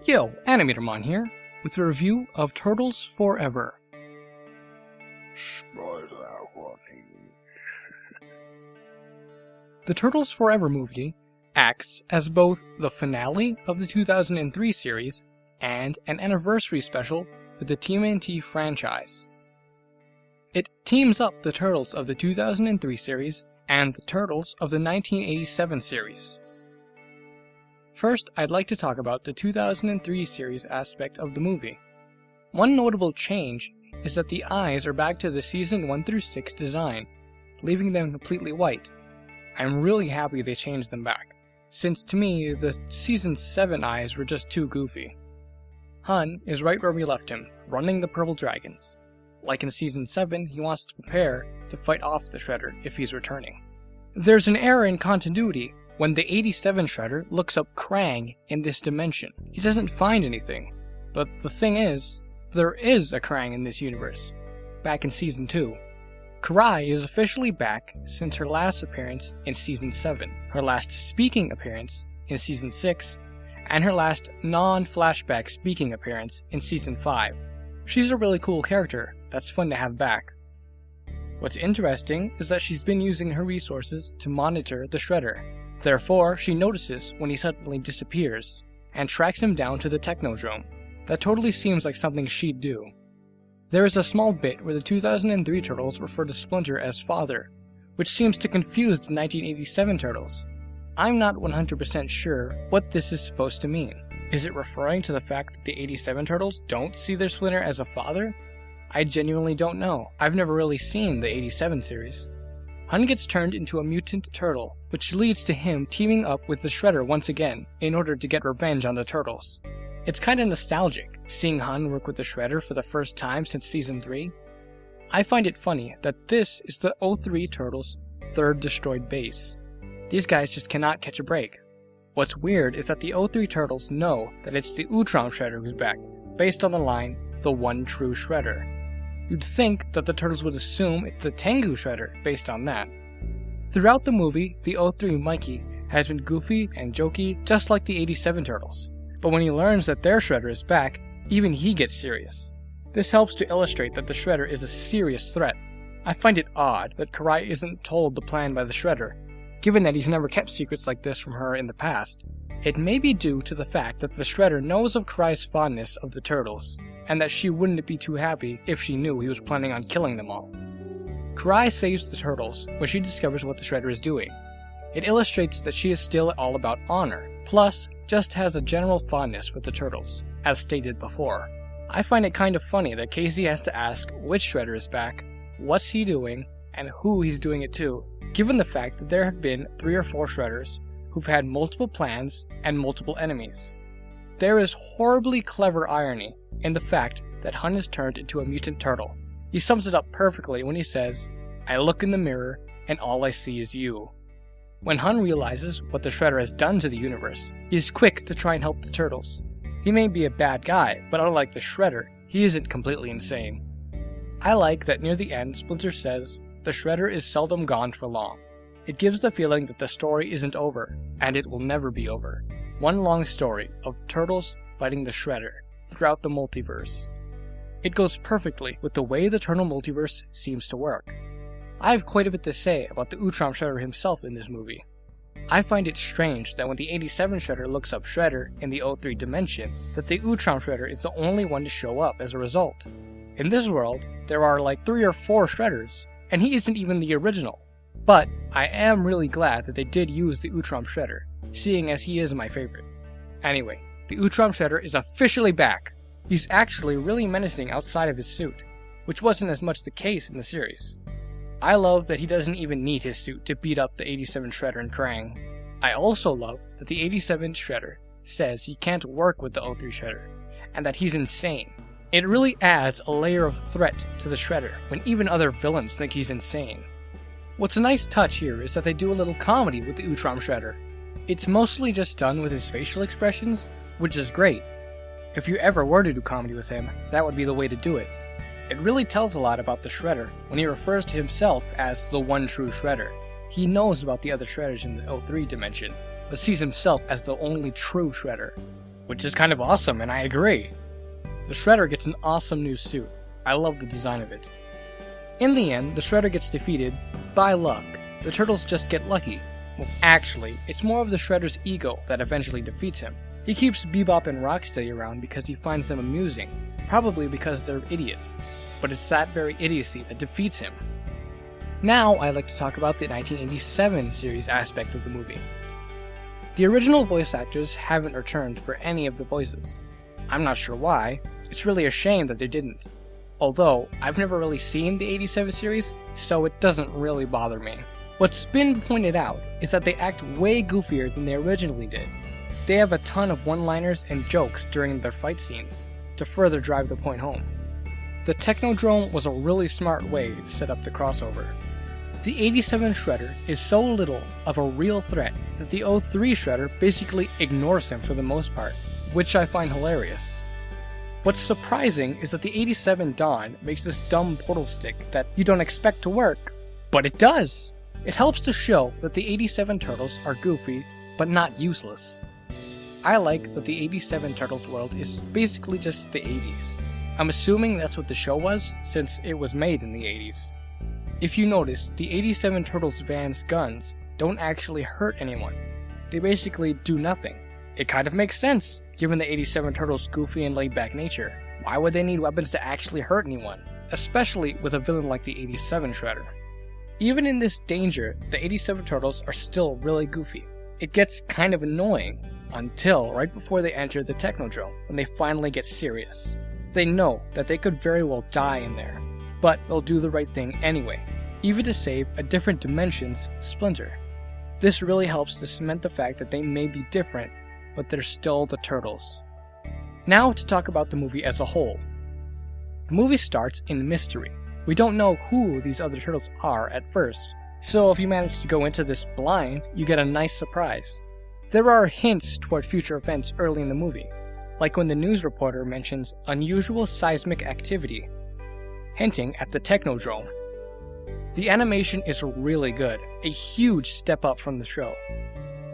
Yo, Animatormon here, with a review of Turtles Forever. Spoiler warning. The Turtles Forever movie acts as both the finale of the 2003 series and an anniversary special for the TMNT franchise. It teams up the Turtles of the 2003 series and the Turtles of the 1987 series. First, I'd like to talk about the 2003 series aspect of the movie. One notable change is that the eyes are back to the Season 1 through 6 design, leaving them completely white. I'm really happy they changed them back, since to me, the Season 7 eyes were just too goofy. Hun is right where we left him, running the Purple Dragons. Like in Season 7, he wants to prepare to fight off the Shredder if he's returning. There's an error in continuity when the 87 Shredder looks up Krang in this dimension. He doesn't find anything, but the thing is, there is a Krang in this universe, back in Season 2. Karai is officially back since her last appearance in Season 7, her last speaking appearance in Season 6, and her last non-flashback speaking appearance in Season 5. She's a really cool character that's fun to have back. What's interesting is that she's been using her resources to monitor the Shredder. Therefore, she notices when he suddenly disappears, and tracks him down to the Technodrome. That totally seems like something she'd do. There is a small bit where the 2003 Turtles refer to Splinter as father, which seems to confuse the 1987 Turtles. I'm not 100% sure what this is supposed to mean. Is it referring to the fact that the 87 Turtles don't see their Splinter as a father? I genuinely don't know. I've never really seen the 87 series. Hun gets turned into a mutant turtle, which leads to him teaming up with the Shredder once again in order to get revenge on the Turtles. It's kinda nostalgic, seeing Hun work with the Shredder for the first time since Season 3. I find it funny that this is the 03 Turtles' third destroyed base. These guys just cannot catch a break. What's weird is that the 03 Turtles know that it's the Utrom Shredder who's back, based on the line, "the one true Shredder." You'd think that the Turtles would assume it's the Tengu Shredder based on that. Throughout the movie, the 03 Mikey has been goofy and jokey just like the 87 Turtles, but when he learns that their Shredder is back, even he gets serious. This helps to illustrate that the Shredder is a serious threat. I find it odd that Karai isn't told the plan by the Shredder, given that he's never kept secrets like this from her in the past. It may be due to the fact that the Shredder knows of Karai's fondness of the Turtles, and that she wouldn't be too happy if she knew he was planning on killing them all. Karai saves the Turtles when she discovers what the Shredder is doing. It illustrates that she is still all about honor, plus just has a general fondness for the Turtles, as stated before. I find it kind of funny that Casey has to ask which Shredder is back, what's he doing, and who he's doing it to, given the fact that there have been 3 or 4 Shredders who've had multiple plans and multiple enemies. There is horribly clever irony in the fact that Hun is turned into a mutant turtle. He sums it up perfectly when he says, "I look in the mirror and all I see is you." When Hun realizes what the Shredder has done to the universe, he is quick to try and help the Turtles. He may be a bad guy, but unlike the Shredder, he isn't completely insane. I like that near the end, Splinter says, "The Shredder is seldom gone for long." It gives the feeling that the story isn't over, and it will never be over. One long story of Turtles fighting the Shredder throughout the multiverse. It goes perfectly with the way the Turtle multiverse seems to work. I have quite a bit to say about the Utrom Shredder himself in this movie. I find it strange that when the 87 Shredder looks up Shredder in the 03 dimension, that the Utrom Shredder is the only one to show up as a result. In this world, there are like 3 or 4 Shredders, and he isn't even the original. But I am really glad that they did use the Utrom Shredder, seeing as he is my favorite. Anyway, the Utrom Shredder is officially back. He's actually really menacing outside of his suit, which wasn't as much the case in the series. I love that he doesn't even need his suit to beat up the 87 Shredder and Krang. I also love that the 87 Shredder says he can't work with the 03 Shredder, and that he's insane. It really adds a layer of threat to the Shredder when even other villains think he's insane. What's a nice touch here is that they do a little comedy with the Utrom Shredder. It's mostly just done with his facial expressions, which is great. If you ever were to do comedy with him, that would be the way to do it. It really tells a lot about the Shredder when he refers to himself as the one true Shredder. He knows about the other Shredders in the 03 dimension, but sees himself as the only true Shredder. which is kind of awesome, and I agree. The Shredder gets an awesome new suit. I love the design of it. In the end, the Shredder gets defeated by luck. The Turtles just get lucky. Well, actually, it's more of the Shredder's ego that eventually defeats him. He keeps Bebop and Rocksteady around because he finds them amusing, probably because they're idiots. But it's that very idiocy that defeats him. Now I'd like to talk about the 1987 series aspect of the movie. The original voice actors haven't returned for any of the voices. I'm not sure why. It's really a shame that they didn't. Although, I've never really seen the 87 series, so it doesn't really bother me. What's been pointed out is that they act way goofier than they originally did. They have a ton of one-liners and jokes during their fight scenes, to further drive the point home. The Technodrome was a really smart way to set up the crossover. The 87 Shredder is so little of a real threat that the 03 Shredder basically ignores him for the most part, which I find hilarious. What's surprising is that the 87 Dawn makes this dumb portal stick that you don't expect to work, but it does! It helps to show that the 87 Turtles are goofy, but not useless. I like that the 87 Turtles world is basically just the 80s. I'm assuming that's what the show was, since it was made in the 80s. If you notice, the 87 Turtles van's guns don't actually hurt anyone. They basically do nothing. It kind of makes sense, given the 87 Turtles' goofy and laid-back nature. Why would they need weapons to actually hurt anyone? Especially with a villain like the 87 Shredder. Even in this danger, the 87 Turtles are still really goofy. It gets kind of annoying, until right before they enter the Technodrome, when they finally get serious. They know that they could very well die in there, but they'll do the right thing anyway, even to save a different dimension's Splinter. This really helps to cement the fact that they may be different, but they're still the Turtles. Now to talk about the movie as a whole. The movie starts in mystery. We don't know who these other Turtles are at first, so if you manage to go into this blind, you get a nice surprise. There are hints toward future events early in the movie, like when the news reporter mentions unusual seismic activity, hinting at the Technodrome. The animation is really good, a huge step up from the show.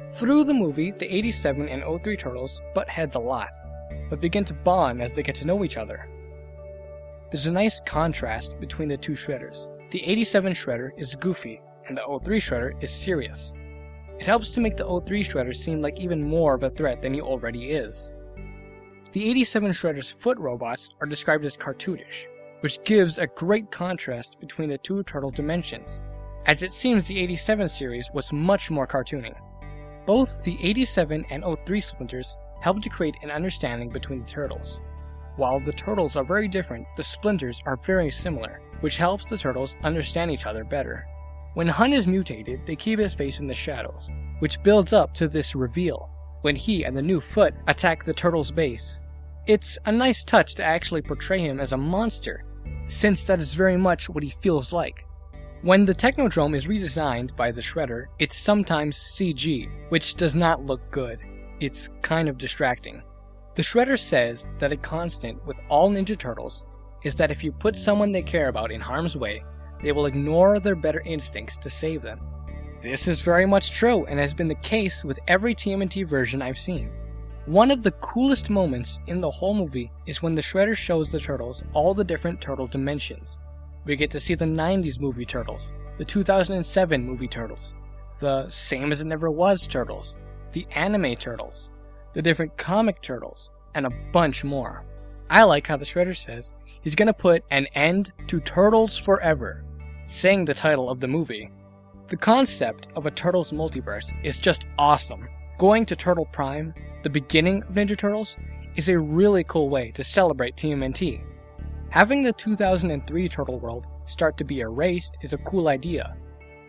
Through the movie, the 87 and 03 Turtles butt heads a lot, but begin to bond as they get to know each other. There's a nice contrast between the two Shredders. The 87 Shredder is goofy, and the 03 Shredder is serious. It helps to make the 03 Shredder seem like even more of a threat than he already is. The 87 Shredder's foot robots are described as cartoonish, which gives a great contrast between the two turtle dimensions, as it seems the 87 series was much more cartoony. Both the 87 and 03 Splinters help to create an understanding between the Turtles. While the Turtles are very different, the Splinters are very similar, which helps the Turtles understand each other better. When Hun is mutated, they keep his face in the shadows, which builds up to this reveal, when he and the new Foot attack the Turtles' base. It's a nice touch to actually portray him as a monster, since that is very much what he feels like. When the Technodrome is redesigned by the Shredder, it's sometimes CG, which does not look good. It's kind of distracting. The Shredder says that a constant with all Ninja Turtles is that if you put someone they care about in harm's way, they will ignore their better instincts to save them. This is very much true and has been the case with every TMNT version I've seen. One of the coolest moments in the whole movie is when the Shredder shows the Turtles all the different turtle dimensions. We get to see the 90s movie Turtles, the 2007 movie Turtles, the Same As It Never Was Turtles, the anime Turtles, the different comic Turtles, and a bunch more. I like how the Shredder says he's gonna put an end to Turtles forever, saying the title of the movie. The concept of a Turtles multiverse is just awesome. Going to Turtle Prime, the beginning of Ninja Turtles, is a really cool way to celebrate TMNT. Having the 2003 Turtle world start to be erased is a cool idea.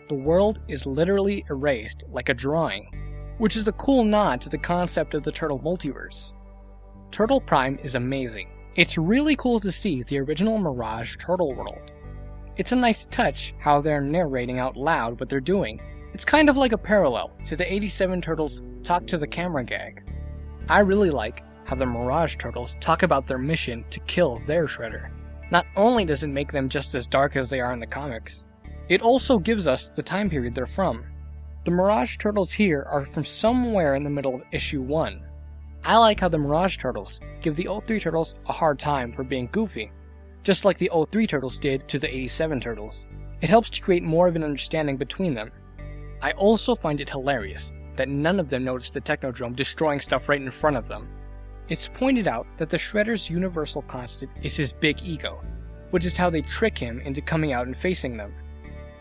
The world is literally erased like a drawing, which is a cool nod to the concept of the Turtle multiverse. Turtle Prime is amazing. It's really cool to see the original Mirage Turtle world. It's a nice touch how they're narrating out loud what they're doing. It's kind of like a parallel to the 87 Turtles talk to the camera gag. I really like how the Mirage Turtles talk about their mission to kill their Shredder. Not only does it make them just as dark as they are in the comics, it also gives us the time period they're from. The Mirage Turtles here are from somewhere in the middle of issue 1. I like how the Mirage Turtles give the 03 Turtles a hard time for being goofy, just like the 03 Turtles did to the 87 Turtles. It helps to create more of an understanding between them. I also find it hilarious that none of them notice the Technodrome destroying stuff right in front of them. It's pointed out that the Shredder's universal constant is his big ego, which is how they trick him into coming out and facing them.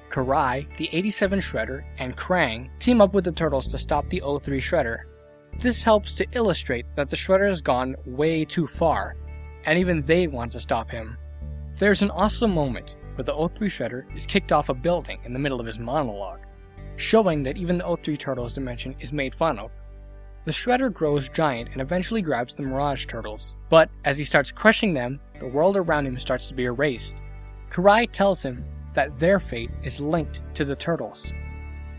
Karai, the 87 Shredder, and Krang team up with the Turtles to stop the 03 Shredder. This helps to illustrate that the Shredder has gone way too far, and even they want to stop him. There's an awesome moment where the 03 Shredder is kicked off a building in the middle of his monologue, showing that even the 03 Turtles dimension is made fun of. The Shredder grows giant and eventually grabs the Mirage Turtles, but as he starts crushing them, the world around him starts to be erased. Karai tells him that their fate is linked to the Turtles.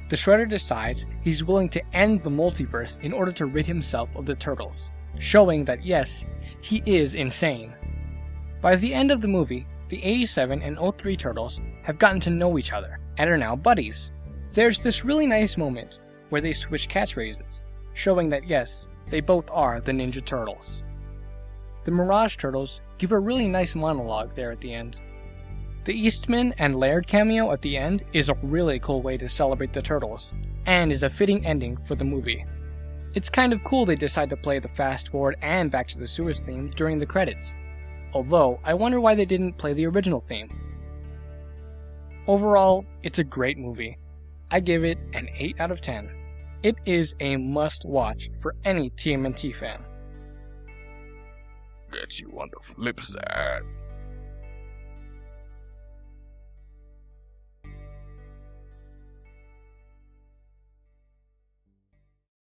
The Shredder decides he's willing to end the multiverse in order to rid himself of the Turtles, showing that yes, he is insane. By the end of the movie, the 87 and 03 Turtles have gotten to know each other and are now buddies. There's this really nice moment where they switch catchphrases, showing that yes, they both are the Ninja Turtles. The Mirage Turtles give a really nice monologue there at the end. The Eastman and Laird cameo at the end is a really cool way to celebrate the Turtles, and is a fitting ending for the movie. It's kind of cool they decide to play the Fast Forward and Back to the Sewers theme during the credits, although I wonder why they didn't play the original theme. Overall, it's a great movie. I give it an 8 out of 10. It is a must-watch for any TMNT fan. Get you on the flip side.